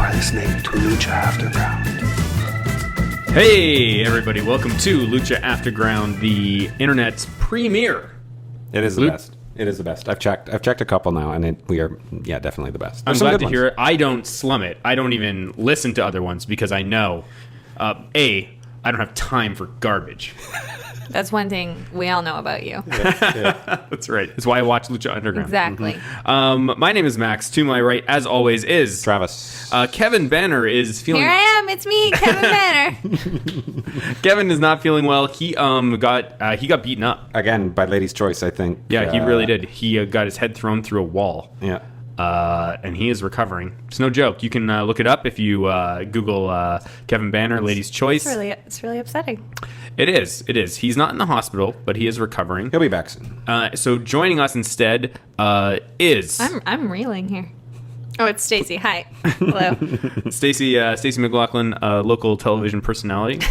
are listening to Lucha Afterground. Hey, everybody. Welcome to Lucha Afterground, the internet's premiere. It is the best. It is the best. I've checked a couple now, and we are, definitely the best. I'm glad to hear it. I don't slum it. I don't even listen to other ones because I know, I don't have time for garbage. That's one thing we all know about you. Yeah. That's right. That's why I watch Lucha Underground. Exactly. Mm-hmm. My name is Max. To my right, as always, is Travis. Kevin Banner is feeling... Here I am. It's me, Kevin Banner. Kevin is not feeling well. He got beaten up. Again, by Lady's Choice, I think. Yeah, he really did. He got his head thrown through a wall. Yeah. And he is recovering. It's no joke. You can look it up if you Google Kevin Banner, Lady's Choice. It's really upsetting. It is. He's not in the hospital, but he is recovering. He'll be back soon. So joining us instead is... I'm reeling here. Oh, it's Stacey. Hi. Hello. Stacey McLaughlin, local television personality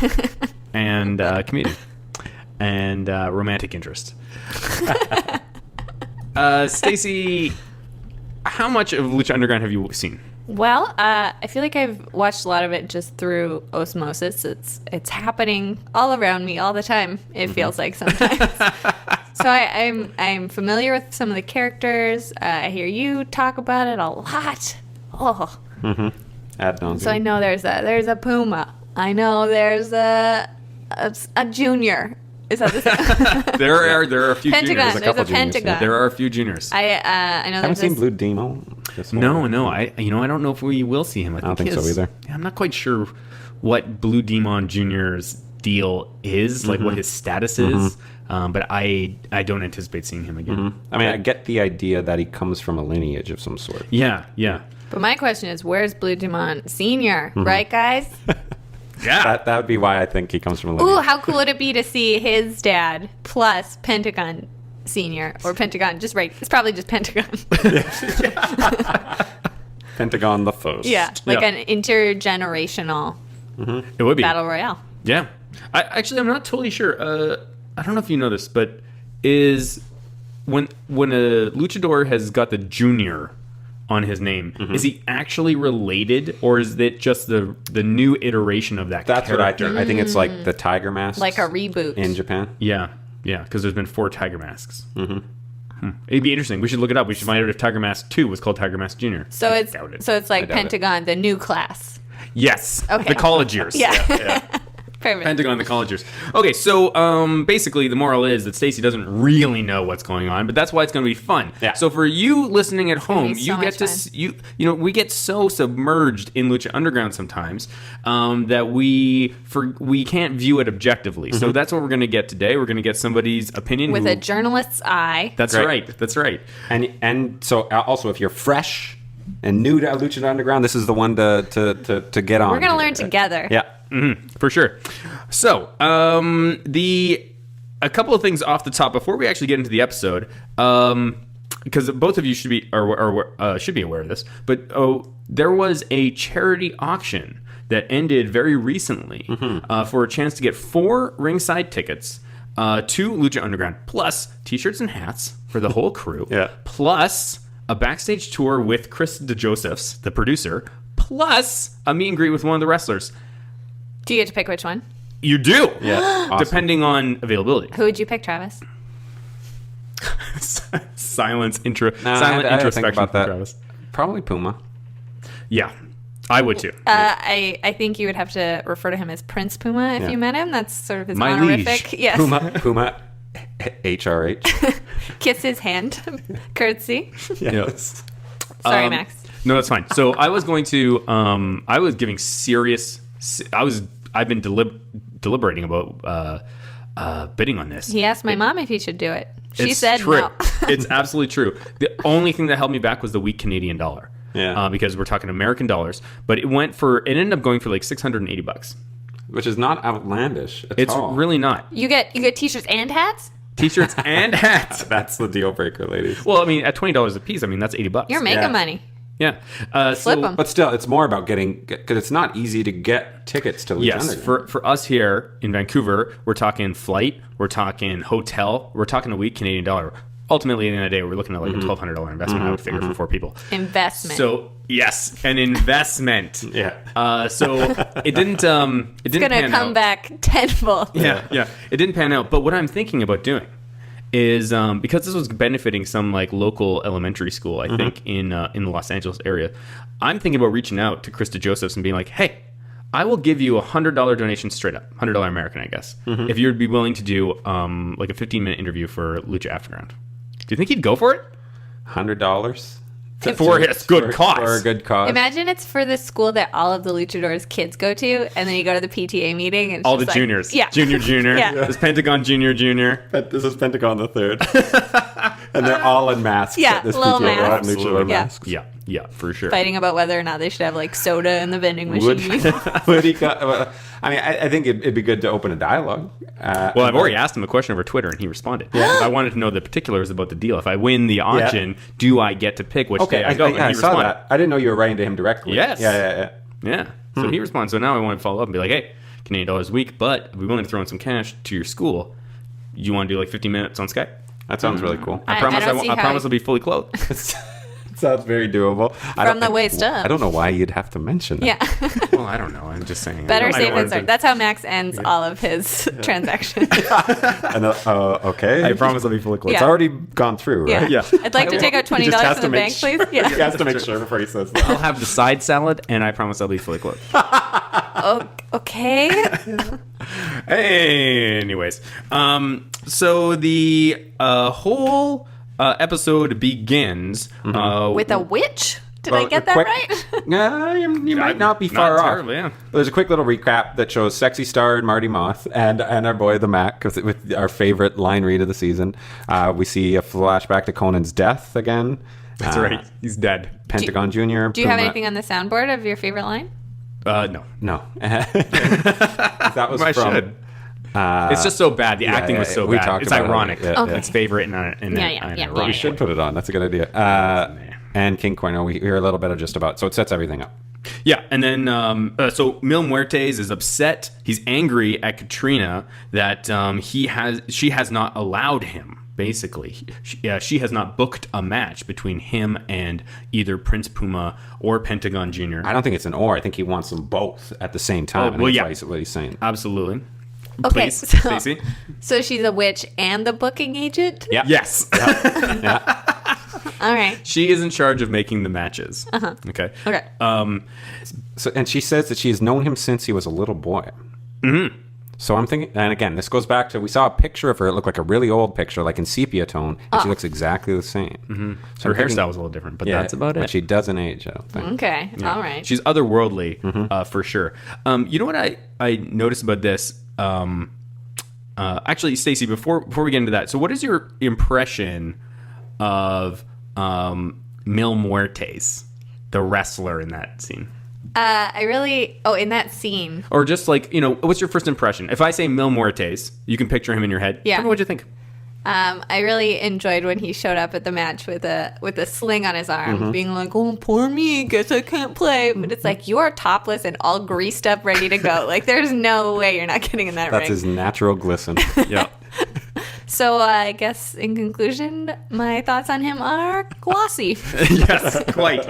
and comedian and romantic interest. Stacey, how much of Lucha Underground have you seen? Well, I feel like I've watched a lot of it just through osmosis. It's happening all around me all the time. It feels like sometimes. So I'm familiar with some of the characters. I hear you talk about it a lot. Oh. Mm-hmm. Ad nauseam. So I know there's a Puma. I know there's a Junior. Is that the same? There are a few Pentagon. juniors. There's a Pentagon. There are a few juniors. I know. Haven't seen Blue Demo. No. I don't know if we will see him. I don't think so either. I'm not quite sure what Blue Demon Jr.'s deal is, like what his status is. But I don't anticipate seeing him again. I mean, I get the idea that he comes from a lineage of some sort. Yeah. But my question is, where's Blue Demon Senior? Right, guys? Yeah. That would be why I think he comes from a lineage. Ooh, how cool would it be to see his dad plus Pentagon Senior or Pentagon? Just right. It's probably just Pentagon. Pentagon the First. Yeah, like an intergenerational It would be battle royale. Yeah. I'm not totally sure. I don't know if you know this, but is when a luchador has got the junior on his name, is he actually related, or is it just the new iteration of that That's character? what I think. I think it's like the Tiger Mask. Like a reboot. in Japan. Yeah, because there's been 4 Tiger Masks. It'd be interesting. We should look it up. We should find out if Tiger Mask 2 was called Tiger Mask Jr. So it's like Pentagon, the new class. Yes. Okay. The college years. Yeah. Perfect. Pentagon, the college years. Okay, so basically the moral is that Stacey doesn't really know what's going on, but that's why it's going to be fun. Yeah. So for you listening at home, so you get much to we get so submerged in Lucha Underground sometimes that we can't view it objectively. So that's what we're going to get today. We're going to get somebody's opinion With a journalist's eye. That's right. That's right. And so also, if you're fresh and new to Lucha Underground, this is the one to get on. We're going to learn together. Yeah. For sure. So, a couple of things off the top before we actually get into the episode, because both of you should be aware of this. But there was a charity auction that ended very recently for a chance to get 4 ringside tickets to Lucha Underground, plus T-shirts and hats for the whole crew, plus a backstage tour with Chris DeJosephs, the producer, plus a meet and greet with one of the wrestlers. Do you get to pick which one? You do. Yeah. Awesome. Depending on availability. Who would you pick, Travis? Silent I had to introspection think about that. Travis. Probably Puma. Yeah, I would too. I think you would have to refer to him as Prince Puma if you met him. That's sort of his My honorific. liege. Yes. Puma. HRH. Kiss his hand. Curtsy. Yes. Sorry, Max. No, that's fine. So I was going to. I was giving serious. I've been deliberating about bidding on this. He asked my mom if he should do it. She It's said true. no. It's absolutely true. The only thing that held me back was the weak Canadian dollar. Yeah. Because we're talking American dollars. But it ended up going for like $680. Which is not outlandish at It's all. really not. You get T-shirts and hats? T-shirts and hats. That's the deal breaker, ladies. Well, I mean, at $20 a piece, I mean, that's $80. You're making Yeah. money. Yeah. Flip 'em. But still, it's more about getting, because it's not easy to get tickets to Lucha Yes, Underground. for us here in Vancouver, we're talking flight, we're talking hotel, we're talking a week Canadian dollar. Ultimately, at the end of the day, we're looking at like a $1,200 investment, I would figure, for 4 people. Investment. So Yes, an investment. Yeah. So it didn't. It didn't Gonna pan come out. back tenfold. Yeah. It didn't pan out. But what I'm thinking about doing is because this was benefiting some like local elementary school, I think in the Los Angeles area. I'm thinking about reaching out to Krista Josephs and being like, "Hey, I will give you $100 donation straight up, $100 American, I guess, if you'd be willing to do like a 15-minute interview for Lucha Afterground." Do you think he'd go for it? $100 For his good cause. For a good cause. Imagine it's for the school that all of the luchadors' kids go to, and then you go to the PTA meeting and it's All the just like, juniors. Yeah. Junior. Yeah. There's Pentagon Junior. This is Pentagon the Third. And they're all in masks Yeah, at this little PTA. They're all in masks. luchador Yeah. masks. Yeah, for sure. Fighting about whether or not they should have like soda in the vending Would, machine. would he I think it'd be good to open a dialogue. Well, I've already asked him a question over Twitter, and he responded. I wanted to know the particulars about the deal. If I win the auction, do I get to pick which day I go? And I he saw responded. that. I didn't know you were writing to him directly. Yes. Yeah. So he responds. So now I want to follow up and be like, "Hey, Canadian dollars a week, but we're willing to throw in some cash to your school. You want to do like 15 minutes on Skype? That sounds really cool. I promise. don't see I how promise he- I'll be fully clothed." Sounds very doable. From the waist up. I don't know why you'd have to mention that. Yeah. Well, I don't know. I'm just saying. Better I don't safe want than to- sorry. That's how Max ends all of his transactions. And, okay. I promise I'll be fully clothed. It's Yeah. already gone through, right? Yeah. I'd like to take out He just $20 has from to the make bank, sure- please. Yeah. He has to make sure before he says that. I'll have the side salad, and I promise I'll be fully clothed. Okay. Anyways, so the whole episode begins With a witch? Did I get that right? Yeah, you might not be far off. terribly, yeah. There's a quick little recap that shows Sexy Star and Marty Moth and our boy the Mac with our favorite line read of the season. We see a flashback to Conan's death again. That's right. He's dead. Pentagon Jr. Do you have anything on the soundboard of your favorite line? No. No. That was I from... should. It's just so bad. The acting was so we bad. talked It's about it. ironic. Yeah, Okay. It's favorite and Yeah. We should put it on. That's a good idea. And King Cuerno, we hear a little bit of just about. So it sets everything up. Yeah, and then so Mil Muertes is upset. He's angry at Katrina that she has not allowed him. Basically, she has not booked a match between him and either Prince Puma or Pentagon Jr. I don't think it's an or. I think he wants them both at the same time. well, yeah. That's what he's saying. Absolutely. Okay, Please, so- Stacey. So she's a witch and the booking agent? Yeah. Yes. All right. She is in charge of making the matches. Okay. Okay. So, and she says that she has known him since he was a little boy. Mm-hmm. So I'm thinking, and again, this goes back to, we saw a picture of her. It looked like a really old picture, like in sepia tone, and she looks exactly the same. Mm-hmm. So Her hairstyle was a little different, but that's about it. But she doesn't age, I don't think. Okay. All right. She's otherworldly, for sure. You know what I noticed about this? Actually, Stacey, before we get into that, so what is your impression of Mil Muertes, the wrestler in that scene? in that scene. Or just like, what's your first impression? If I say Mil Muertes, you can picture him in your head. Yeah. Tell me what you think. I really enjoyed when he showed up at the match with a sling on his arm, being like, "Oh, poor me, guess I can't play." But it's like, you are topless and all greased up, ready to go. Like, there's no way you're not getting in that That's ring. his natural glisten. Yeah. So I guess in conclusion, my thoughts on him are glossy. Yes, quite.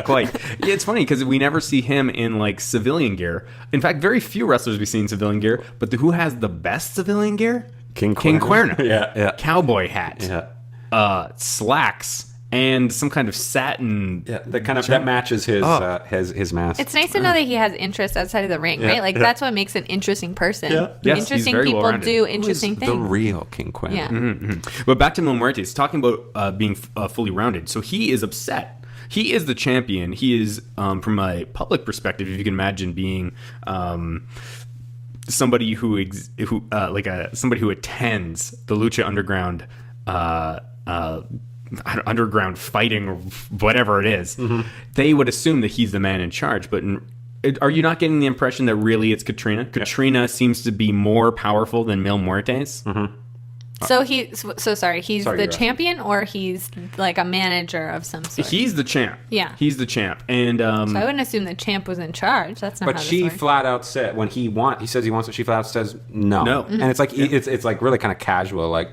Yeah, it's funny because we never see him in like civilian gear. In fact, very few wrestlers we see in civilian gear. But who has the best civilian gear? King Cuerno. Yeah. Cowboy hat. Yeah. Slacks and some kind of satin. Yeah, that matches his mask. It's nice to know that he has interests outside of the ring, right? Like, that's what makes an interesting person. Yeah. Yes, he's Interesting very people well-rounded. do interesting the things. real King Cuerno. Yeah. But back to Mil Muertes, talking about being fully rounded. So he is upset. He is the champion. He is, from a public perspective, if you can imagine being somebody somebody who attends the Lucha Underground underground fighting or whatever it is, they would assume that he's the man in charge. But are you not getting the impression that really it's Katrina? Katrina seems to be more powerful than Mil Muertes. So he's Sorry, the you're champion, or he's like a manager of some sort. He's the champ. Yeah. He's the champ. And So I wouldn't assume the champ was in charge. That's not But how she this works. flat out said when he says he wants it, she flat out says no. No. And it's like it's like really kind of casual, like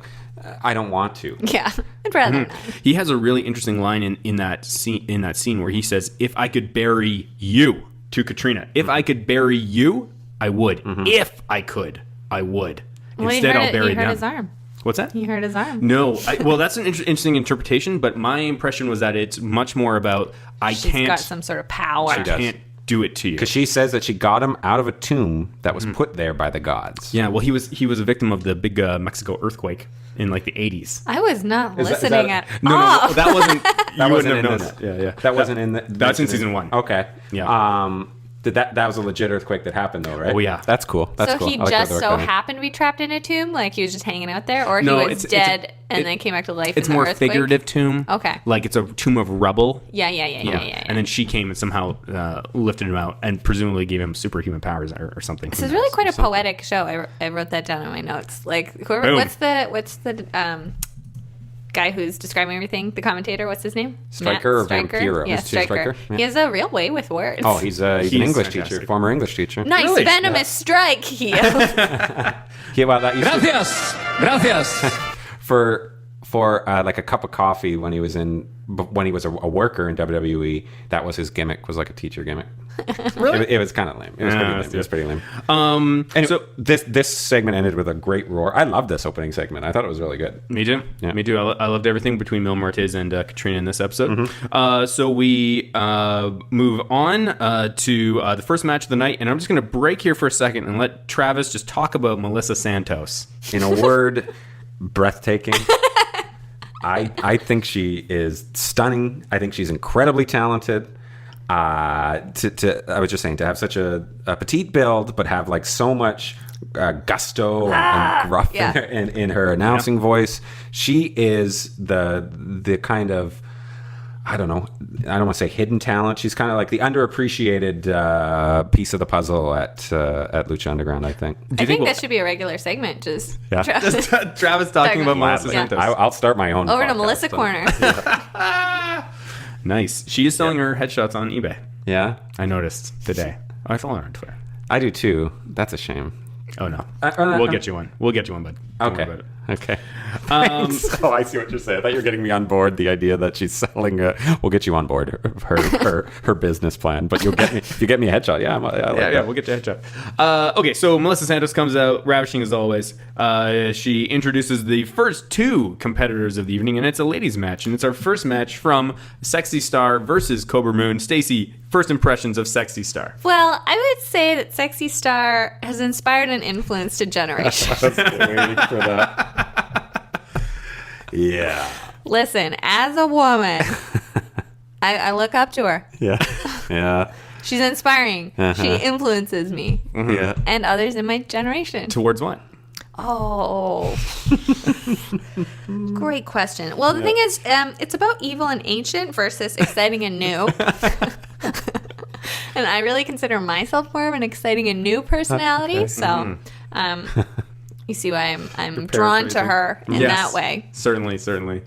I don't want to. Yeah. I'd rather not. He has a really interesting line in that scene where he says, "If I could bury you," to Katrina. "If I could bury you, I would. If I could, I would. Well, Instead, I'll bury he hurt them." his arm. What's that? He hurt his arm. No. Well, that's an interesting interpretation, but my impression was that it's much more about She's got some sort of power. I can't do it to you. Because she says that she got him out of a tomb that was put there by the gods. Yeah, well, he was a victim of the big Mexico earthquake in like the 80s. I was not Is that- listening at No, all. that wasn't. You wasn't wouldn't have in known this. that. Yeah. That wasn't in the... That's in season 1. Okay. Yeah. That was a legit earthquake that happened, though, right? Oh, yeah. That's cool. That's So cool. he I like just how they so worked on it. happened to be trapped in a tomb? Like he was just hanging out there? Or No, he was dead and then came back to life It's in the more earthquake? figurative tomb. Okay. Like it's a tomb of rubble. Yeah. And then she came and somehow lifted him out and presumably gave him superhuman powers or something. This is really quite a poetic show. I wrote that down in my notes. Like, whoever, Boom. what's the guy who's describing everything? The commentator, what's his name? Stryker Matt or Vampiro? Yeah, Is it Stryker. Stryker? Yeah. He has a real way with words. Oh, he's an He's English fantastic. teacher, former English teacher. Nice Really? venomous strike, he yelled. Yeah, well, that used to, Gracias. for like a cup of coffee when he was a worker in WWE. That was his gimmick. Was like a teacher gimmick. Really? It was kind of lame. It was Yeah, pretty lame. that's It was pretty lame. Anyway, So this segment ended with a great roar. I love this opening segment. I thought it was really good. Me too. Yeah. Me too. I loved everything between Mil Martez and Katrina in this episode. So we move on to the first match of the night, and I'm just going to break here for a second and let Travis just talk about Melissa Santos. In a word, breathtaking. I think she is stunning. I think she's incredibly talented. I was just saying, to have such a petite build, but have like so much gusto and gruff Yeah. in her announcing voice. She is the kind of, I don't want to say hidden talent. She's kind of like the underappreciated piece of the puzzle at Lucha Underground, I think. I think that should be a regular segment. Just Yeah. Just Travis talking about Melissa Yeah. Santos. I'll start my own. over to podcast, Melissa but- Corner. Nice. She is selling her headshots on eBay. Yeah, I noticed today. I follow her on Twitter. I do too. That's a shame. Oh no. We'll get you one. We'll get you one, bud. Don't worry Okay. about it. Okay. Oh, I see what you're saying. I thought you were getting me on board. The idea that she's selling, we'll get you on board her business plan. But if you get me a headshot, I like Yeah, that. we'll get to headshot. Okay, so Melissa Santos comes out, ravishing as always. She introduces the first two competitors of the evening, and it's a ladies' match. And it's our first match from Sexy Star versus Cobra Moon. Stacey, first impressions of Sexy Star. Well, I would say that Sexy Star has inspired and influenced a generation. I was waiting for that. Yeah. Listen, as a woman, I look up to her. Yeah. Yeah. She's inspiring. She influences me Yeah. and others in my generation. Towards what? Oh, great question. Well, the thing is, it's about evil and ancient versus exciting and new. And I really consider myself more of an exciting and new personality. So, you see why I'm drawn to her in that way. Certainly.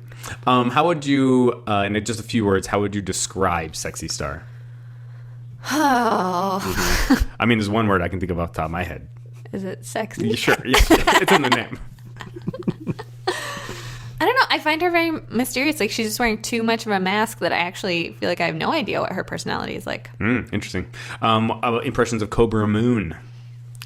How would you, in just a few words, how would you describe Sexy Star? Oh, I mean, there's one word I can think of off the top of my head. is it sexy? Sure, yeah, it's in the name. I don't know. I find her very mysterious. Like she's just wearing too much of a mask that I actually feel like I have no idea what her personality is like. Interesting. Impressions of Cobra Moon.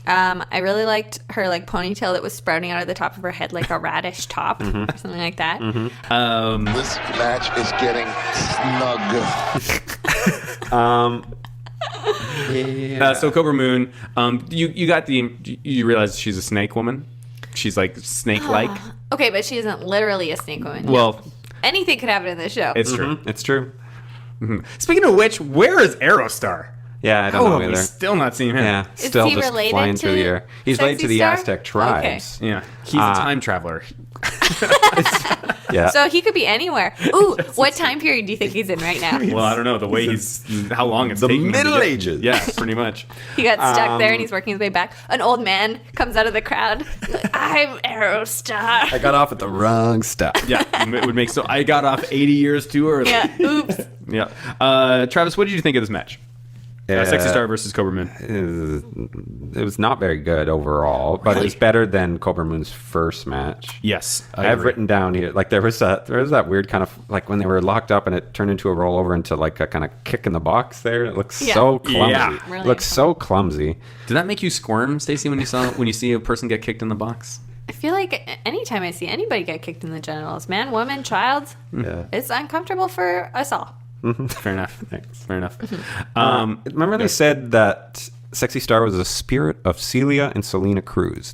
I really liked her like ponytail that was sprouting out of the top of her head like a radish top or something like that. This match is getting snug. So Cobra Moon, you realize she's a snake woman. She's like snake-like. Okay, but she isn't literally a snake woman. Well, Anything could happen in this show. it's true. It's true. Speaking of which, where is Aerostar? Yeah, I don't Oh, know we're either. still not seeing him. Yeah, Is still he just related flying through to the air. He's related to Sexy the Star? Aztec tribes. Yeah, he's a time traveler. Yeah. So he could be anywhere. Ooh, what time period do you think he's in right now? Well, I don't know the way how long it's The taking him to Middle get- Ages. Yeah, pretty much. He got stuck there and he's working his way back. An old man comes out of the crowd. I'm Aerostar. I got off at the wrong stop. Yeah, it would make so. I got off 80 years too early. Yeah, oops. Yeah. Travis, what did you think of this match? Sexy Star versus Cobra Moon. It was not very good overall, but it was better than Cobra Moon's first match. Yes, I've written down here, like there was that weird kind of, like when they were locked up and it turned into a rollover into like a kind of kick in the box there. It looks so clumsy. Yeah. Really Looks so clumsy. Did that make you squirm, Stacey, when you see a person get kicked in the box? I feel like anytime I see anybody get kicked in the genitals, man, woman, child, Yeah. it's uncomfortable for us all. Fair enough. Fair enough. Remember they said that Sexy Star was a spirit of Celia and Selena Cruz.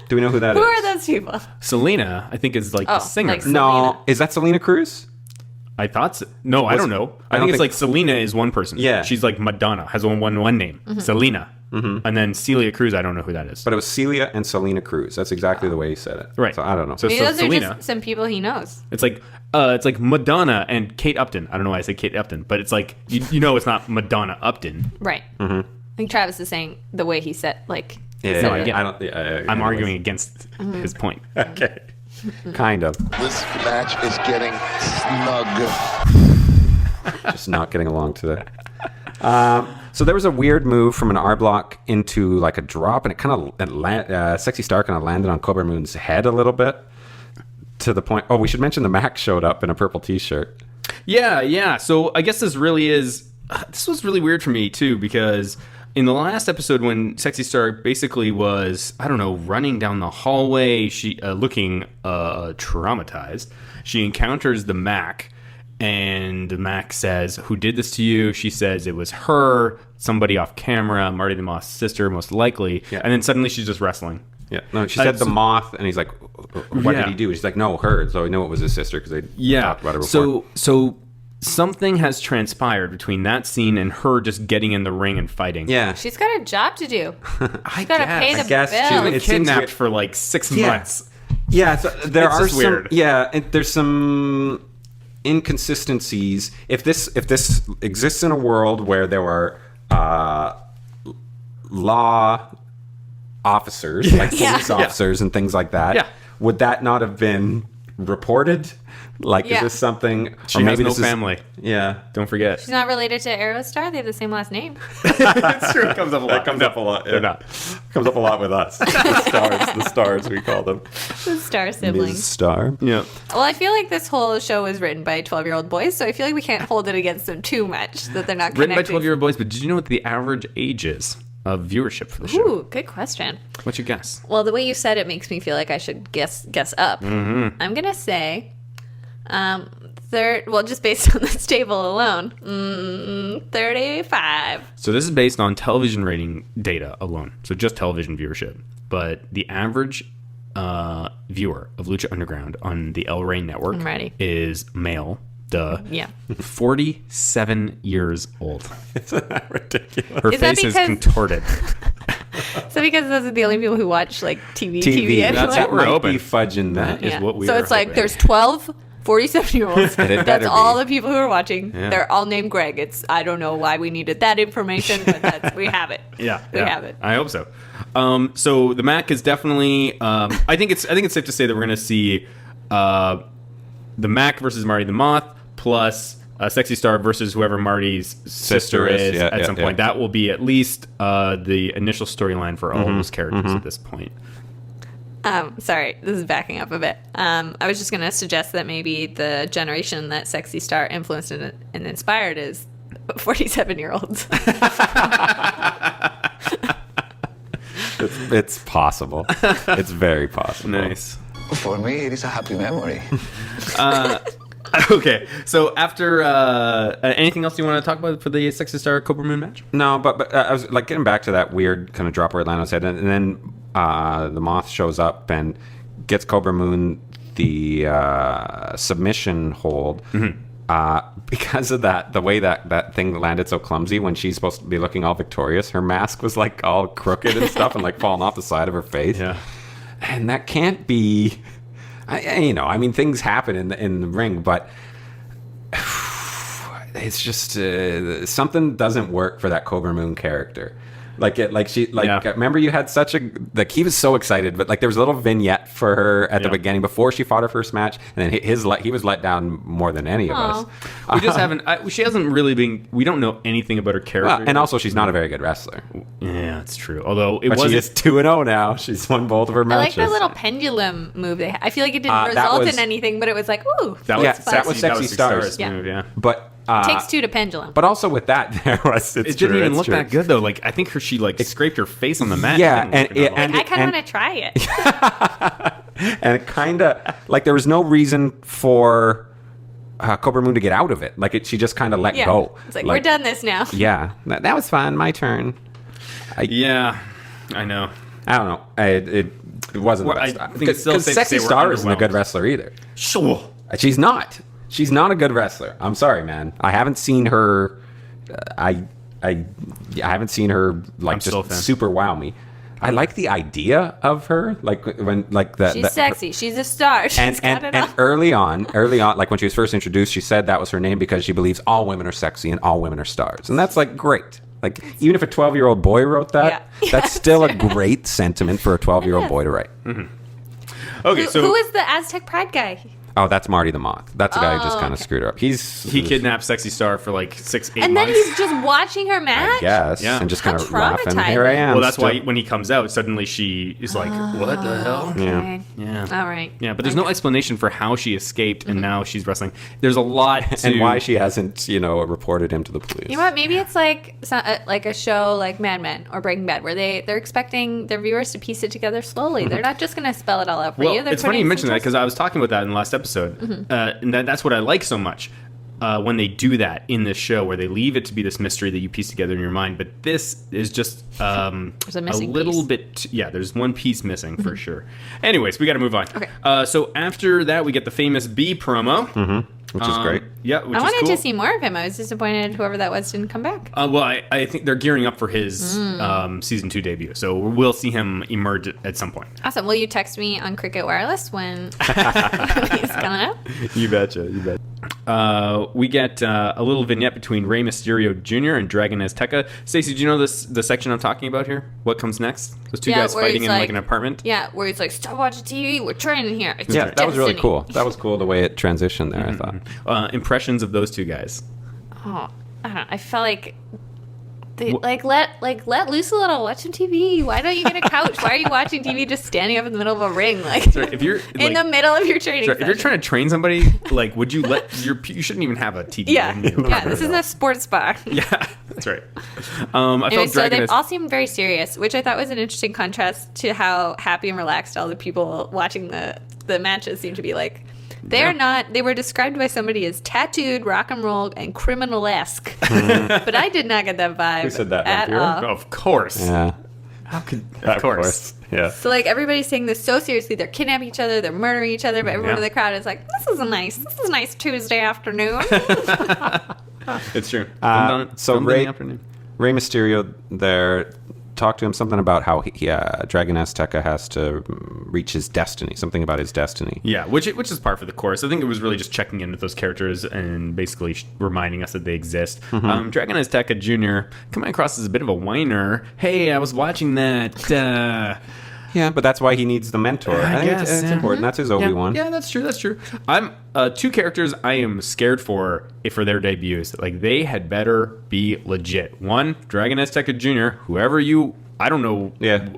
Do we know who that Who is? are those people? Selena, I think, is like the singer. like No, Selena. is that Selena Cruz? I thought so. No, I don't know. I think it's like Selena is one person. Yeah. She's like Madonna, has one name. Selena. And then Celia Cruz, I don't know who that is. But it was Celia and Selena Cruz. That's exactly the way he said it. Right. So I don't know. So Maybe those Selena. are just some people he knows. It's like Madonna and Kate Upton. I don't know why I say Kate Upton, but it's like you know it's not Madonna Upton. Right. I think Travis is saying the way he said, like, Yeah, No, yeah, yeah. I don't. Yeah, I'm arguing against his point. Okay. Kind of. This match is getting snug. Just not getting along today. So there was a weird move from an R block into like a drop, and it kind of Sexy Star kind of landed on Cobra Moon's head a little bit. To the point. Oh, we should mention the Mac showed up in a purple T-shirt. Yeah. So I guess this was really weird for me too, because in the last episode when Sexy Star basically was, I don't know, running down the hallway, she looking traumatized, she encounters the Mac. And the Mac says, "Who did this to you?" She says it was her, somebody off camera, Marty the Moth's sister, most likely. Yeah. And then suddenly she's just wrestling. Yeah. No, she said the moth, and he's like, "What Yeah. did he do?" She's like, "No, her." So I know it was his sister because they talked about it before. So something has transpired between that scene and her just getting in the ring and fighting. Yeah. She's got a job to do. I Gotta pay the guess bill. she She was It seems kidnapped weird. for like 6 Yeah. months. Yeah, so there It's are just some weird. there's some inconsistencies. If this exists in a world where there were law officers, like police officers and things like that, Yeah. would that not have been reported? Like, Yeah. is this something? She has no family. Yeah, Don't forget. She's not related to Aerostar. They have the same last name. That's true. It comes up a lot. comes up a lot. They're not. Comes up a lot with us. The stars we call them. The Star Ms. siblings. Star. Yeah. Well, I feel like this whole show was written by 12-year-old boys, so I feel like we can't hold it against them too much that they're not Written by connecting. 12-year-old boys, but did you know what the average age is of viewership for the show? Ooh, good question. What's your guess? Well, the way you said it makes me feel like I should guess up. Mm-hmm. I'm gonna say, just based on this table alone, 35. So this is based on television rating data alone. So just television viewership. But the average viewer of Lucha Underground on the El Rey network I'm ready. is male. Duh. Yeah. 47 years old. Isn't that ridiculous? Her Is that face is because- contorted. So because those are the only people who watch like TV TV. anyway. That's what we're Might hoping. be fudging that. is what we So are it's like hoping. there's 12 47-year-olds. better That's be. all the people who are watching. Yeah. They're all named Greg. I don't know why we needed that information, but we have it. We have it. I hope so. So the Mac is definitely. I think it's safe to say that we're going to see the Mac versus Marty the Moth plus Sexy Star versus whoever Marty's sister is Yeah, at some point. That will be at least the initial storyline for all those characters at this point. Sorry, this is backing up a bit. I was just going to suggest that maybe the generation that Sexy Star influenced and inspired is 47-year-olds. It's possible. It's very possible. Nice. For me, it is a happy memory. Okay, so after anything else you want to talk about for the Sexy Star Cobra Moon match? No, but I was like getting back to that weird kind of drop where Lano's head, and then the Moth shows up and gets Cobra Moon the submission hold. Because of that, the way that thing landed so clumsy when she's supposed to be looking all victorious, her mask was like all crooked and stuff and like falling off the side of her face. Yeah. And that can't be, I mean, things happen in the ring, but it's just something doesn't work for that Cobra Moon character. Remember you had such a he was so excited, but there was a little vignette for her at the beginning before she fought her first match, and then he was let down more than any of us. We just haven't. She hasn't really been. We don't know anything about her character, and also she's not a very good wrestler. Yeah, it's true. Although she is 2-0 now. She's won both of her matches. I like the little pendulum move. I feel like it didn't result in anything, but it was like, ooh, that was Sexy Stars. Move, yeah. But takes two to pendulum. But also with that, it didn't even look that good though. I think she scraped her face on the mat. Yeah, and I kind of want to try it. And it kind of there was no reason for Cobra Moon to get out of it. She just kind of let go. It's we're done this now. Yeah, that was fun. My turn. I know. I don't know. It wasn't the best. I think it's still safe to Sexy say we're Star isn't a good underwhelmed. wrestler either. Sure. She's not. She's not a good wrestler. I'm sorry, man. I haven't seen her. I haven't seen her just super wow me. I like the idea of her, she's sexy. She's a star. She's got it all. And early on, when she was first introduced, she said that was her name because she believes all women are sexy and all women are stars, and that's great. Even if a 12-year-old boy wrote that, that's still a great sentiment for a 12-year-old boy to write. Mm-hmm. Okay, who is the Aztec Pride guy? Oh, that's Marty the Moth. That's the guy who just kind of screwed her up. He kidnapped Sexy Star for 6-8 and months. then he's just watching her match? I guess. Yeah. And just kind How of laughing. Here I traumatizing. am. Well, that's why when he comes out, suddenly she is like, what the hell? Okay. Yeah. All right. Yeah, but there's no explanation for how she escaped and now she's wrestling. There's a lot to... And why she hasn't, reported him to the police. You know what? Maybe it's like a show like Mad Men or Breaking Bad where they're expecting their viewers to piece it together slowly. They're not just going to spell it all out for you. They're It's funny you putting mentioned that some because I was talking about that in the last episode. And that's what I like so much when they do that in this show, where they leave it to be this mystery that you piece together in your mind. But this is just There's a missing little piece. bit. There's one piece missing for sure. Anyways, we got to move on. Okay. So after that, we get the famous B promo. Which is great. Yeah, which I is wanted cool. to see more of him. I was disappointed whoever that was didn't come back. Well, I think they're gearing up for his season 2 debut, so we'll see him emerge at some point. Awesome. Will you text me on Cricket Wireless when he's coming up? You betcha. We get a little vignette between Rey Mysterio Jr. and Dragon Azteca. Stacey, do you know the section I'm talking about here? What comes next? Those two guys where fighting he's in an apartment? Yeah, where he's like, stop watching TV. We're training here. It's Yeah, that was really destiny." cool. That was cool the way it transitioned there, I thought. Impressions of those two guys. Oh, I don't know. I felt like they let loose a little. Watch some TV. Why don't you get a couch? Why are you watching TV just standing up in the middle of a ring, If you're in the middle of your training? if you're trying to train somebody, would you let you shouldn't even have a TV? Yeah, in your yeah. This isn't a sports bar. Yeah, that's right. Anyway, felt so Dragon they is all seem very serious, which I thought was an interesting contrast to how happy and relaxed all the people watching the matches seem to be like. They're not. They were described by somebody as tattooed, rock and roll, and criminal-esque. But I did not get that vibe. Who said that, at Vancouver? all. of course. Yeah. How could of course. Yeah. So everybody's saying this so seriously. They're kidnapping each other. They're murdering each other. But everyone in the crowd is like, "This is a nice Tuesday afternoon." It's true. So Rey Mysterio there talked to him something about how Dragon Azteca has to reach his destiny, something about his destiny. Yeah, which is par for the course. I think it was really just checking in with those characters and basically reminding us that they exist. Dragon Azteca Jr. coming across as a bit of a whiner. Hey, I was watching that. Yeah, but that's why he needs the mentor. I think guess, it's important. That's his Obi-Wan. Yeah, that's true. I'm two characters I am scared for their debuts. They had better be legit. One, Dragon Azteca Jr., whoever you... I don't know. Yeah.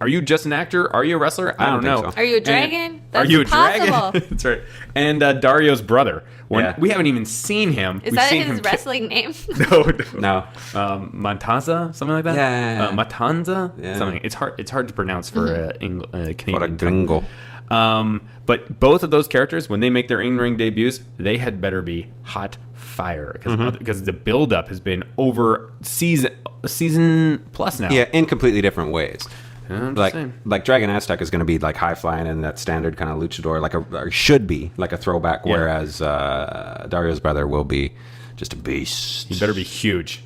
Are you just an actor? Are you a wrestler? I don't know. think so. Are you a dragon? That's are you a impossible. dragon? That's right. And Dario's brother. Yeah. We haven't even seen him. Is that his wrestling name? No. No. Montaza, something like that. Yeah. Matanza, Yeah. something. It's hard to pronounce for Canadian. What a gringo. But both of those characters, when they make their in-ring debuts, they had better be hot fire because the build-up has been over season plus now. Yeah, in completely different ways. I'm just saying. Like Dragon Aztec is going to be high flying and that standard kind of luchador, or should be like a throwback, Yeah. whereas Dario's brother will be just a beast. He better be huge.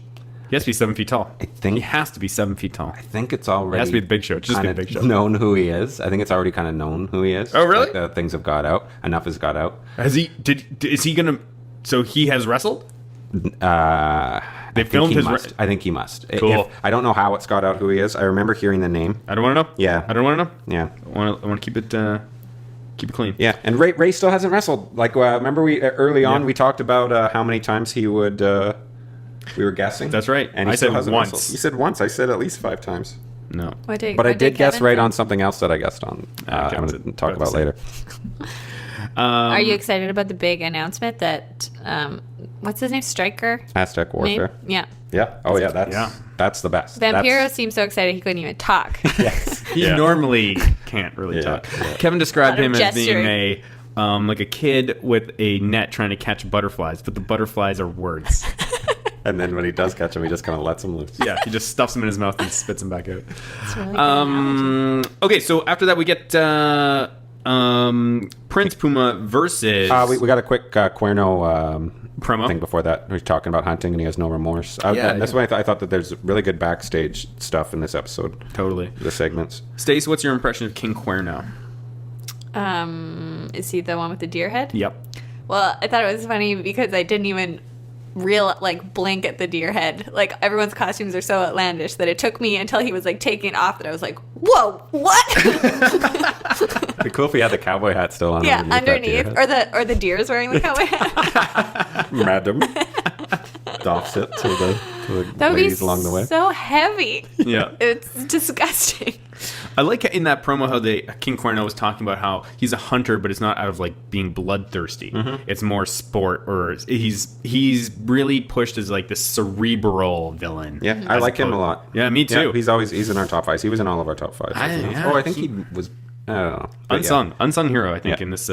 He has to be 7 feet tall. I think- he has to be 7 feet tall. I think it's already It has to be the Big Show. Just be the kinda Big Show. known who he is. I think it's already kind of known who he is. Oh, really? The things have got out. Enough has got out. Has he? Is he gonna? So he has wrestled. They filmed his. I think he must. Cool. I don't know how it's got out who he is. I remember hearing the name. I don't want to know. Yeah. I don't want to know. Yeah. I want to keep it clean. Yeah, and Ray still hasn't wrestled. Like, remember we early on we talked about how many times he would. We were guessing. That's right. And he I still said hasn't once. wrestled. You said once. I said at least 5 times. No. What did, But I what did guess Kevin right say? on something else that I guessed on. I'm going to talk about later. Are you excited about the big announcement that what's his name? Stryker? Aztec Warfare. Yeah. Yeah. Oh yeah. That's the best. Vampiro seemed so excited he couldn't even talk. Yes. He normally can't really talk. Kevin described A lot him of as being like a kid with a net trying to catch butterflies, but the butterflies are words. And then when he does catch him, he just kind of lets him loose. Yeah, he just stuffs them in his mouth and spits them back out. It's really good analogy. Okay, so after that we get Prince Puma versus We got a quick Cuerno promo thing before that. We're talking about hunting, and he has no remorse. That's why I thought that there's really good backstage stuff in this episode. Totally. The segments. Stacey, what's your impression of King Cuerno? Is he the one with the deer head? Yep. Well, I thought it was funny because I didn't even blink at the deer head. Like, everyone's costumes are so outlandish that it took me until he was like taking it off that I was like, whoa, what? It'd be cool if he had the cowboy hat still on. Yeah, underneath that or the deer is wearing the cowboy hat. Madam. Doffs it to the That would be ladies along the way. so heavy. Yeah. It's disgusting. I like in that promo how King Cuerno was talking about how he's a hunter, but it's not out of like being bloodthirsty. It's more sport, or he's really pushed as like this cerebral villain. Yeah, I like him a lot. Yeah, me too. Yeah, he's in our top 5s. He was in all of our top 5s. I think he was. I don't know. But unsung hero. I think in this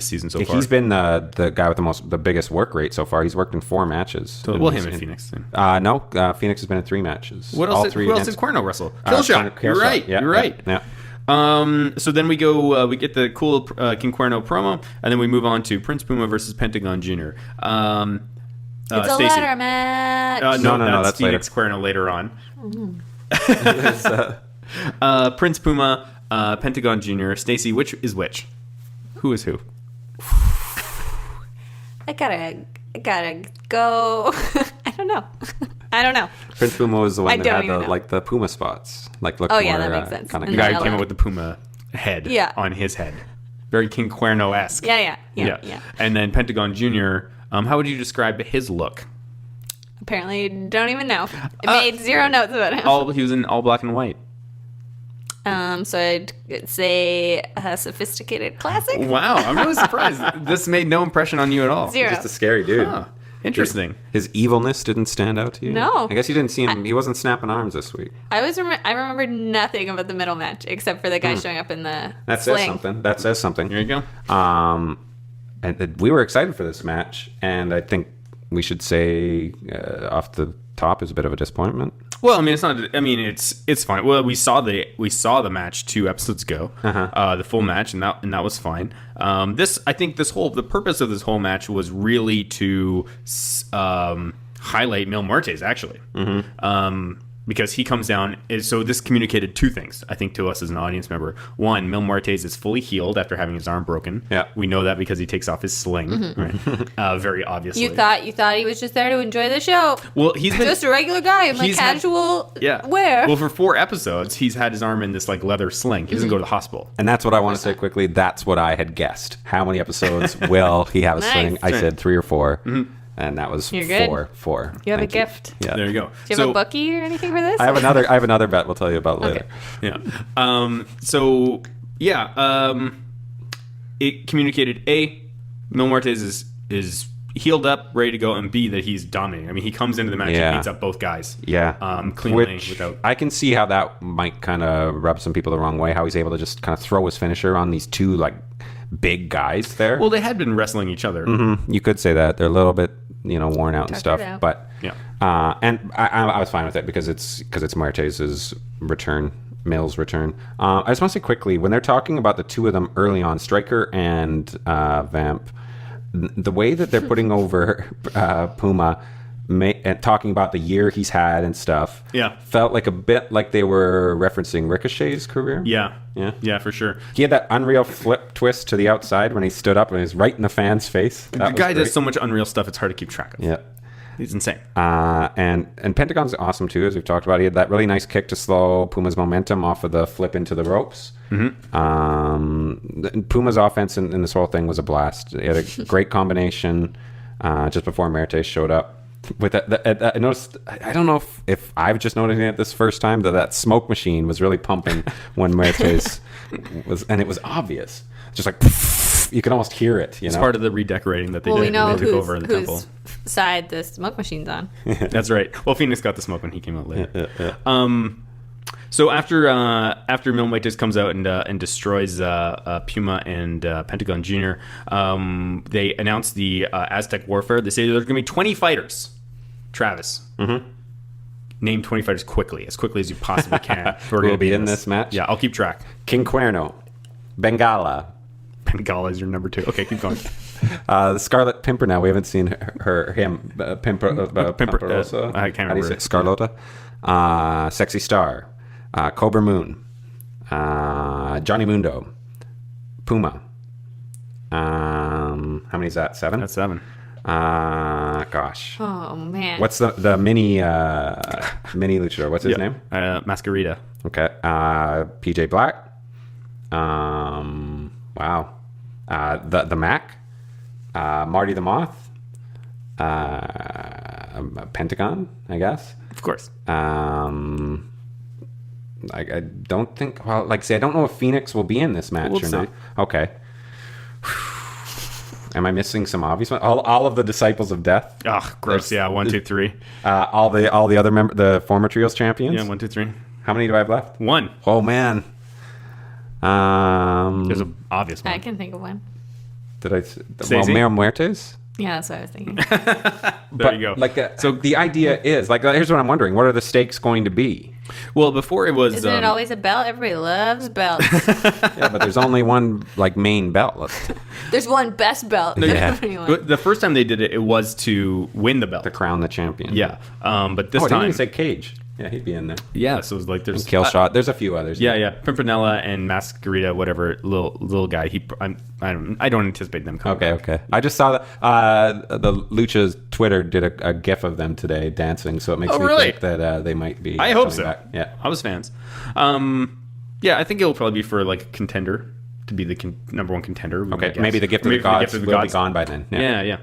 season so far. He's been the guy with the biggest work rate so far. He's worked in 4 matches. So, him and Phoenix. No, Phoenix has been in 3 matches. Who else did Cuerno wrestle? Killshot. You're right. Yeah, You're right. Yeah. So then we go. We get the cool King Cuerno promo, and then we move on to Prince Puma versus Pentagon Jr. It's a Stacey. ladder match. No, that's Phoenix Cuerno later on. Prince Puma, Pentagon Jr. Stacey, which is which? Who is who? I gotta go. I don't know. Prince Puma was the one I that don't had even know. the Puma spots. That makes sense. Kind And The of guy who Bengala. came up with the Puma head on his head. Very King Cuerno-esque. Yeah. And then Pentagon Jr., how would you describe his look? Apparently, don't even know. It made 0 notes about him. He was in all black and white. So I'd say a sophisticated classic. Wow, I'm really surprised. This made no impression on you at all. 0. just a scary dude. Huh. Interesting. His evilness didn't stand out to you? No. I guess you didn't see him. He wasn't snapping arms this week. I remember nothing about the middle match except for the guy showing up in the That sling. says something. Here you go. And we were excited for this match, and I think we should say off the top is a bit of a disappointment. Well, I mean, it's not. I mean, it's fine. Well, we saw the match 2 episodes ago, the full match, and that was fine. I think the purpose of this whole match was really to highlight Mil Muertes, actually. Because he comes down, so this communicated 2 things, I think, to us as an audience member. One, Mil Muertes is fully healed after having his arm broken. Yeah. We know that because he takes off his sling, right? Very obviously. You thought he was just there to enjoy the show. Well, he's been Just a regular guy in like he's had- casual wear. Well, for 4 episodes, he's had his arm in this like leather sling. He doesn't go to the hospital. And that's what I want to say quickly. That's what I had guessed. How many episodes will he have a Nice. sling? I said 3 or 4. And that was You're good. 4. You have Thank a gift. Yeah. There you go. Do you have a bookie or anything for this? I have another bet we'll tell you about later. Yeah. It communicated A, Mil Muertes is healed up, ready to go, and B, that he's dominating. I mean, he comes into the match and beats up both guys. Yeah. Cleanly. Which I can see how that might kind of rub some people the wrong way, how he's able to just kind of throw his finisher on these 2 like big guys there. Well, they had been wrestling each other. You could say that. They're a little bit, worn out and Tuckered stuff. out. But Yeah. and I was fine with it because it's Muertes' return, Mil's return. I just want to say quickly, when they're talking about the 2 of them early on, Stryker and Vamp, the way that they're putting over Puma and talking about the year he's had and stuff, felt like a bit like they were referencing Ricochet's career. Yeah, for sure. He had that unreal flip twist to the outside when he stood up and he was right in the fan's face. The guy does so much unreal stuff, it's hard to keep track of. Yeah. he's insane. And Pentagon's awesome too, as we've talked about. He had that really nice kick to slow Puma's momentum off of the flip into the ropes. Puma's offense in this whole thing was a blast. He had a great combination just before Mertes showed up. With that, I noticed. I don't know if I've just noticed it this first time that smoke machine was really pumping when Mertes was, and it was obvious. Just like you can almost hear it. It's part of the redecorating that they did. We know they took over in the temple. whose side the smoke machine's on. That's right. Well, Phoenix got the smoke when he came out later. So after Mil Muertes comes out and destroys Puma and Pentagon Jr., they announce the Aztec Warfare. They say there's going to be 20 fighters. Travis, name 20 fighters as quickly as you possibly can. Who will be in this match? Yeah, I'll keep track. King Cuerno, Bengala. Bengala is your number 2. Okay, keep going. The Scarlet Pimpernel. We haven't seen him. Pimparosa. I can't remember. How do you say it? Scarlota. Sexy Star. Cobra Moon. Johnny Mundo. Puma. How many is that? 7? That's 7. Gosh. Oh man. What's the mini luchador? What's his name? Masquerita. Okay. PJ Black. Wow. The Mac. Marty the Moth. Pentagon, I guess. Of course. I don't think. Well, like I say, I don't know if Phoenix will be in this match We'll or see. not. Okay. Am I missing some obvious ones? All of the Disciples of Death. Oh, gross. Yeah, 1, 2, 3. All the other the former trios champions. Yeah, 1, 2, 3. How many do I have left? 1. Oh man. There's an obvious one. I can think of one. Did I? Stacey? Mil Muertes. Yeah, that's what I was thinking. There you go. So the idea is here's what I'm wondering: what are the stakes going to be? Well, before it was. Isn't it always a belt? Everybody loves belts. Yeah, but there's only one main belt. There's one best belt. that Yeah. everybody wants. But the first time they did it, it was to win the belt. To crown the champion. Yeah. But this I didn't time. even say Cage. Yeah, he'd be in there. Yeah, so it was like there's. Kill Shot. There's a few others. Yeah. Pimpernella and Masquerita, whatever little guy. I don't anticipate them coming. Okay. I just saw that the Lucha's Twitter did a GIF of them today dancing, so it makes me really? think that they might be. I hope coming so. back. Yeah. I was fans. Yeah, I think it'll probably be for like a contender to be the number one contender. Okay, maybe the Gift of the Gods will be gone by then. Yeah.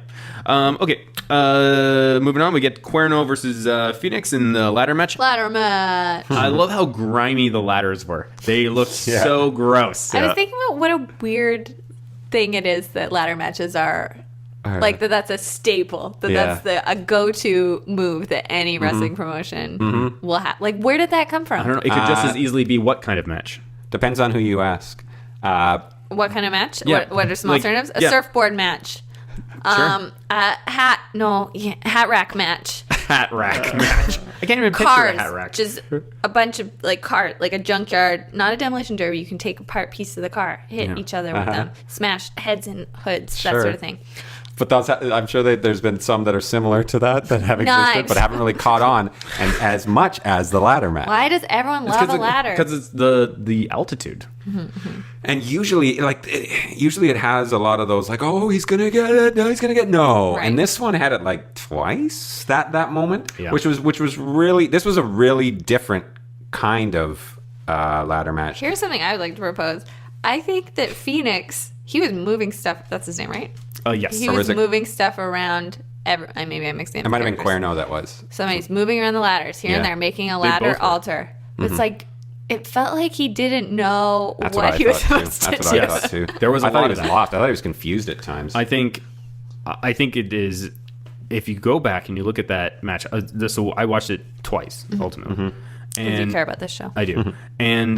Okay. Moving on, we get Cuerno versus Phoenix in the ladder match. Ladder match. I love how grimy the ladders were. They looked so gross. I was thinking about what a weird thing it is that ladder matches are. Like that's a staple. That's a go-to move that any wrestling promotion will have. Like, where did that come from? I don't know. It could just as easily be what kind of match? Depends on who you ask. What kind of match? Yeah. What are some alternatives? A surfboard match. Hat rack match. Hat rack match. I can't even picture Cars. a hat rack. Just a bunch of like a junkyard, not a demolition derby. You can take apart pieces of the car, hit each other with them, smash heads and hoods, that sort of thing. But I'm sure there's been some that are similar to that have existed, Knives. but haven't really caught on, and as much as the ladder match. Why does everyone love a ladder? Because it's the altitude. And usually it has a lot of those he's gonna get it, no, he's gonna get no. Right. And this one had it twice that moment, Yeah. which was really a really different kind of ladder match. Here's something I would like to propose. I think that Phoenix, he was moving stuff. That's his name, right? Yes. He was moving stuff around. Maybe I mixed it. It might have been Cuerno that was. Somebody's moving around the ladders here and Yeah. there, making a both ladder were. altar. It's like it felt like he didn't know That's what I he was thought, too. supposed to That's do. what I thought too. There was a I thought lot he was of that. lost. I thought he was confused at times. I think it is. If you go back and you look at that match, so I watched it twice ultimately, If you care about this show. I do, and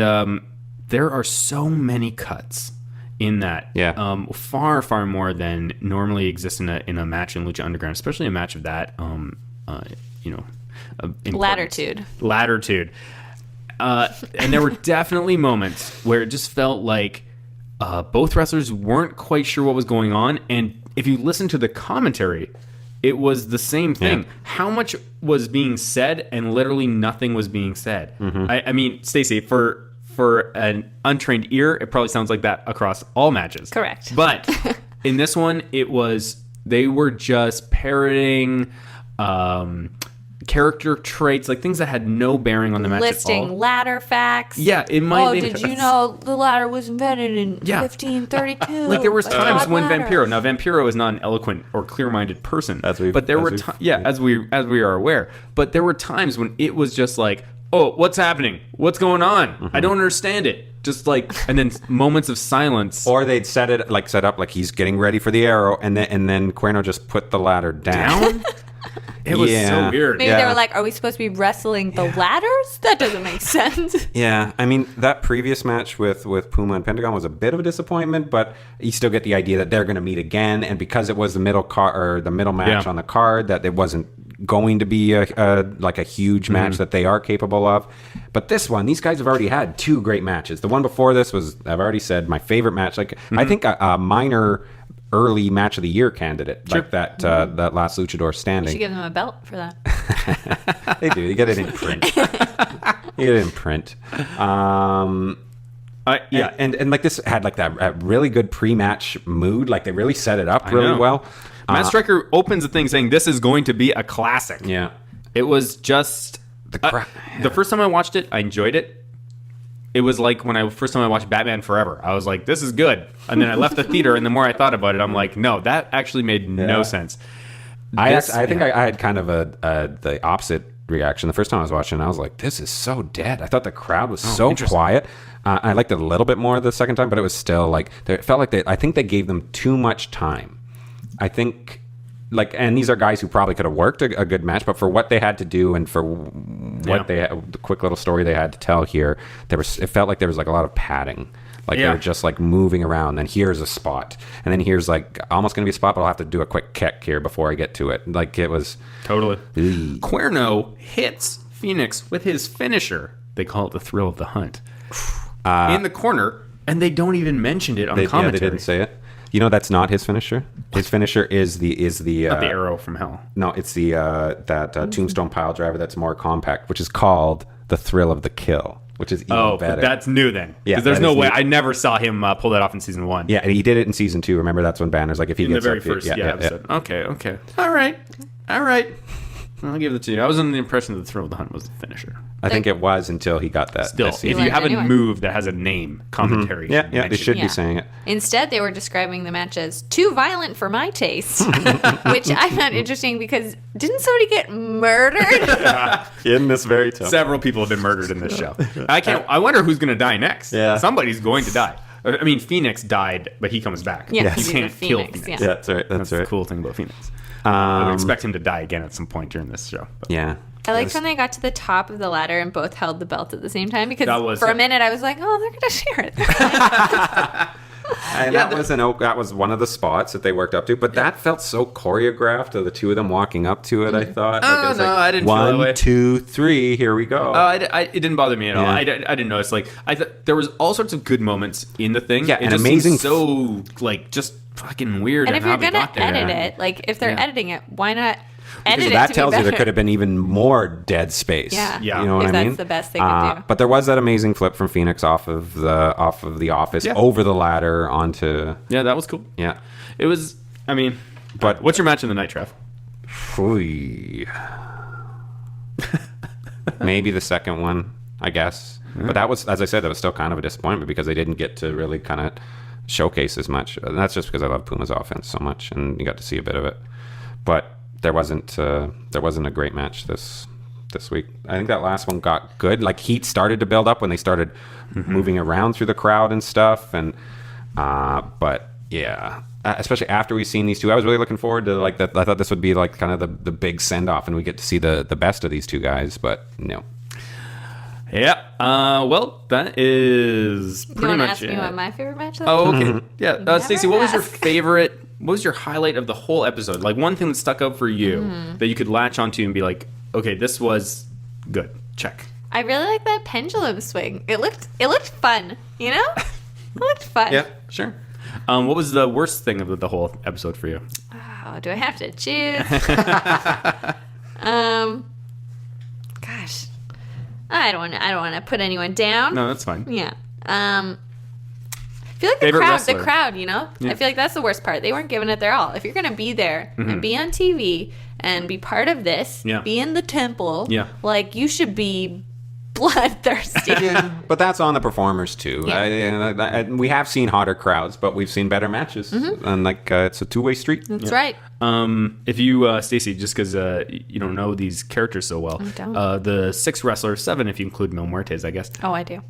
there are so many cuts in that. Yeah. Far more than normally exists in a match in Lucha Underground, especially a match of that. Latitude. And there were definitely moments where it just felt like both wrestlers weren't quite sure what was going on. And if you listen to the commentary, it was the same thing. Yeah. How much was being said and literally nothing was being said. I mean, Stacey, for an untrained ear, it probably sounds like that across all matches. Correct. But in this one, they were just parroting character traits, like things that had no bearing on the match Listing at all. ladder facts. Yeah, it might. Oh, did you know the ladder was invented in Yeah. 1532? Like there was times when ladder. Vampiro is not an eloquent or clear-minded person, As we are aware. But there were times when it was just like, oh, what's happening? What's going on? I don't understand it. Just like, and then moments of silence. Or they'd set up like he's getting ready for the arrow, and then Cuerno just put the ladder down. It was so weird. Maybe they were like, are we supposed to be wrestling the ladders? That doesn't make sense. Yeah, I mean, that previous match with Puma and Pentagon was a bit of a disappointment, but you still get the idea that they're going to meet again, and because it was the middle match on the card, that it wasn't going to be a huge match that they are capable of. But this one, these guys have already had 2 great matches. The one before this was, I've already said, my favorite match. Like I think a minor early match of the year candidate, like that last Luchador standing. You should give them a belt for that. They do. You get it in print. And like this had like that really good pre-match mood. Like they really set it up really well. Matt Striker opens the thing saying, "This is going to be a classic." Yeah, it was just the first time I watched it, I enjoyed it. It was like when first time I watched Batman Forever. I was like, "This is good," and then I left the theater, and the more I thought about it, I'm like, "No, that actually made no sense." I think I had kind of the opposite reaction the first time I was watching. I was like, "This is so dead." I thought the crowd was so quiet. I liked it a little bit more the second time, but it was still like it felt like I think they gave them too much time. I think, and these are guys who probably could have worked a good match, but for what they had to do and for what they had, the quick little story they had to tell here, it felt like there was like a lot of padding. Like they were just like moving around, and here's a spot, and then here's like almost going to be a spot, but I'll have to do a quick kick here before I get to it. Like it was totally. Cuerno hits Phoenix with his finisher. They call it the thrill of the hunt. In the corner, and they don't even mention it on commentary. Yeah, they didn't say it. You know, that's not his finisher. His finisher is the arrow from hell. No, it's the tombstone pile driver that's more compact, which is called the thrill of the kill, which is even better. But that's new then. Yeah, because there's no way. I never saw him pull that off in season 1. Yeah, and he did it in season 2. Remember, that's when Banner's like, if he in gets the very up, first episode. Okay. All right. I'll give it to you. I was under the impression that the thrill of the hunt was the finisher. I think it was until he got that. Still, if you have a move that has a name, commentary. They should be saying it. Instead, they were describing the match as too violent for my taste, which I found interesting because didn't somebody get murdered? In this very tone. Several people have been murdered in this show. I wonder who's going to die next. Yeah. Somebody's going to die. I mean, Phoenix died, but he comes back. Yeah, you can't kill Phoenix. Yeah, that's right. That's the cool thing about Phoenix. I would expect him to die again at some point during this show. But. Yeah. I liked when they got to the top of the ladder and both held the belt at the same time because a minute I was like, oh, they're going to share it. And that was one of the spots that they worked up to, but that felt so choreographed of the two of them walking up to it. I thought, I didn't feel that way. 1, 2, 3, here we go. It didn't bother me at all. I didn't notice. Like I thought there was all sorts of good moments in the thing. Yeah, it just amazing. So like just fucking weird. And if you're gonna edit it, like if they're editing it, why not? Because that tells you there could have been even more dead space. Yeah. You know what I mean? That's the best they could do. But there was that amazing flip from Phoenix off of the office over the ladder onto. Yeah, that was cool. Yeah, it was. I mean, but what's your match of the night, Trev? Maybe the second one, I guess. But that was, as I said, that was still kind of a disappointment because they didn't get to really kind of showcase as much. And that's just because I love Puma's offense so much, and you got to see a bit of it. But there wasn't a great match this week. I think that last one got good. Like heat started to build up when they started moving around through the crowd and stuff. And but yeah, especially after we've seen these two, I was really looking forward to like that. I thought this would be like kind of the big send off, and we get to see the best of these two guys. But no. Yeah. Well, that is pretty much ask me what my favorite match was? Oh, okay. Yeah. Stacey, what was your favorite? What was your highlight of the whole episode? Like one thing that stuck out for you that you could latch onto and be like, okay, this was good. Check. I really like that pendulum swing. It looked fun. You know, it looked fun. Yeah, sure. What was the worst thing of the whole episode for you? Oh, do I have to choose? Gosh, I don't want to put anyone down. No, that's fine. Yeah. I feel like Favorite the wrestler. crowd, you know? Yeah. I feel like that's the worst part. They weren't giving it their all. If you're going to be there and be on TV and be part of this, Yeah. be in the temple, Yeah. like, you should be bloodthirsty. Yeah, but that's on the performers too. Yeah. We have seen hotter crowds, but we've seen better matches, and it's a two-way street. That's right. If you, Stacey, just because you don't know these characters so well, don't. the 6 wrestlers, 7 if you include Mil Muertes, I guess. Oh, I do.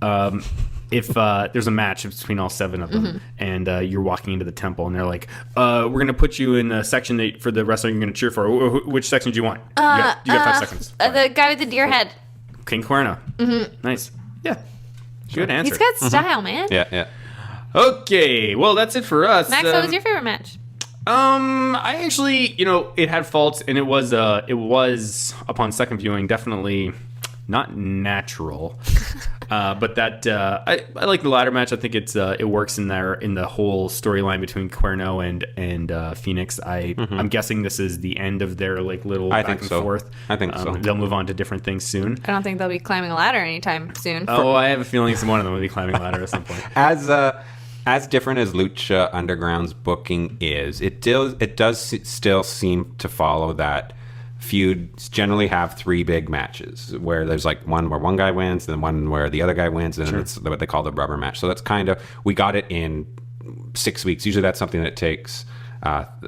If there's a match between all 7 of them, and you're walking into the temple, and they're like, "We're gonna put you in the section that for the wrestler you're gonna cheer for. Which section do you want? You got 5 seconds. The guy with the deer head. King Cuerno. Nice. Yeah. Good answer. He's got style, man. Yeah. Okay. Well, that's it for us. Max, what was your favorite match? I actually, it had faults, and it was upon second viewing definitely not natural. But that I like the ladder match. I think it works in the whole storyline between Cuerno and Phoenix. I'm guessing this is the end of their little I back think and so. forth. I think so. They'll move on to different things soon. I don't think they'll be climbing a ladder anytime soon. Oh, I have a feeling one of them will be climbing a ladder at some point. As different as Lucha Underground's booking is, it does still seem to follow that feuds generally have 3 big matches where there's one where one guy wins, then one where the other guy wins, and it's what they call the rubber match. So that's kind of, we got it in 6 weeks. Usually that's something that takes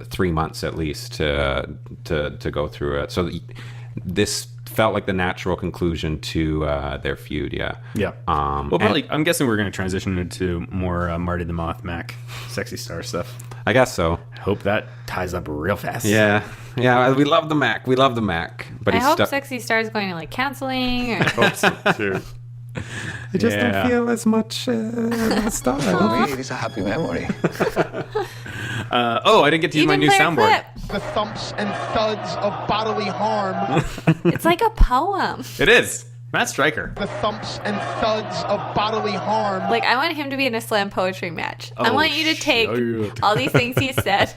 3 months at least to go through it. So this felt like the natural conclusion to their feud. Yeah. Well, probably. I'm guessing we're going to transition into more Marty the Moth Mac, Sexy Star stuff. I guess so. Hope that ties up real fast. Yeah. We love the Mac. But I he's hope stuck. Sexy Star's going to counseling. Or... Hope so too. I just don't feel as much Star. For me, it is a happy memory. I didn't get to use my new play a soundboard. clip. The thumps and thuds of bodily harm. It's like a poem. It is. Matt Stryker. The thumps and thuds of bodily harm. Like, I want him to be in a slam poetry match. I Oh, want you to take shit. all these things he said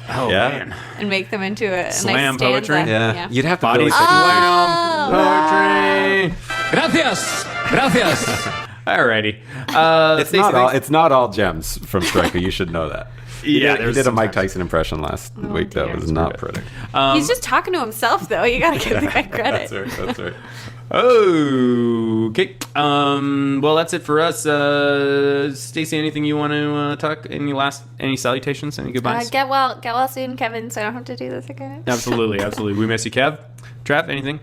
Oh, Yeah. man. and make them into a Slam nice stanza. poetry? Yeah. You'd have to Body really slam poetry. Gracias. Alrighty. It's not all gems from Stryker. You should know that. Yeah, he did a Mike Tyson impression last week. That dear. was not pretty. He's just talking to himself, though. You gotta give the guy credit. That's right. Okay. Well, that's it for us. Stacey, anything you want to talk? Any salutations? Any goodbyes? Get well soon, Kevin, so I don't have to do this again. Absolutely. We miss you, Kev. Trav, anything?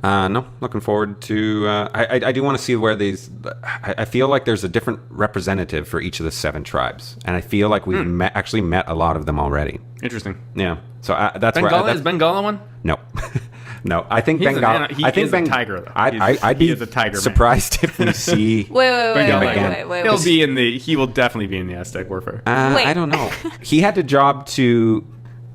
No, looking forward to. I do want to see where these. I feel like there's a different representative for each of the 7 tribes, and I feel like we've actually met a lot of them already. Interesting. Yeah, so that's Bengala? where. Is Bengala one? No. No, I think He's Bengala. he I think is a tiger, though. I'd He be is a tiger man. surprised if we see. Wait. He will definitely be in the Aztec Warfare. Wait. I don't know. He had the job to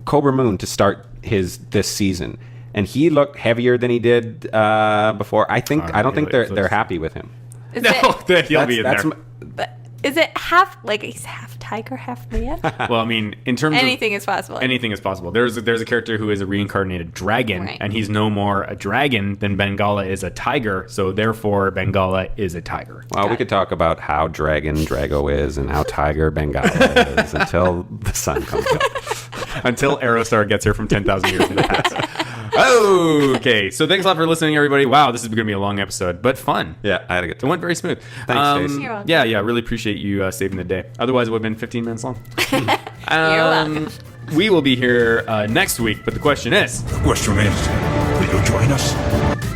Cobra Moon to start this season, and he looked heavier than he did before. I don't think they're happy with him. Is No, it, he'll be in there. but is it half, like, he's half tiger, half man? Well, I mean, in terms Anything is possible. of anything is possible. There's a character who is a reincarnated dragon, Right. and he's no more a dragon than Bengala is a tiger. So therefore, Bengala is a tiger. Well, we could talk about how Dragon Drago is and how Tiger Bengala is until the sun comes up. Until Aerostar gets here from 10,000 years in the past. Okay, so thanks a lot for listening, everybody. Wow, this is going to be a long episode, but fun. Yeah, I had a good It time. went very smooth. Thanks, Stacey. You're welcome. Yeah, really appreciate you saving the day. Otherwise, it would have been 15 minutes long. You're welcome. We will be here next week, but the question is... The question is, will you join us?